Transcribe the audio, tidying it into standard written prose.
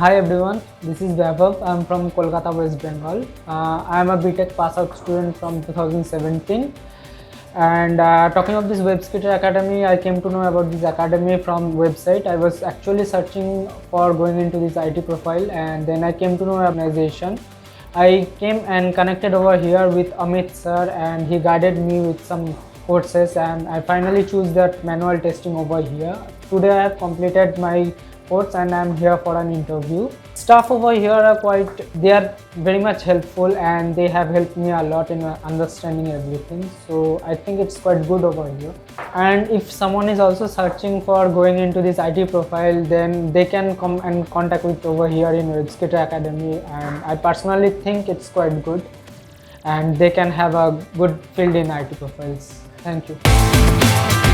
Hi everyone, this is Baibhab. I'm from Kolkata, West Bengal. I'm a BTech pass out student from 2017. And talking of this Webskitters Academy, I came to know about this academy from website. I was actually searching for going into this IT profile, and then I came to know organization. I came and connected over here with Amit sir, and he guided me with some courses, and I finally choose that manual testing over here. Today I have completed my course and I'm here for an interview. Staff over here are they are very much helpful, and they have helped me a lot in understanding everything. So I think it's quite good over here. And if someone is also searching for going into this IT profile, then they can come and contact with over here in Webskitters Academy, and I personally think it's quite good and they can have a good field in IT profiles. Thank you.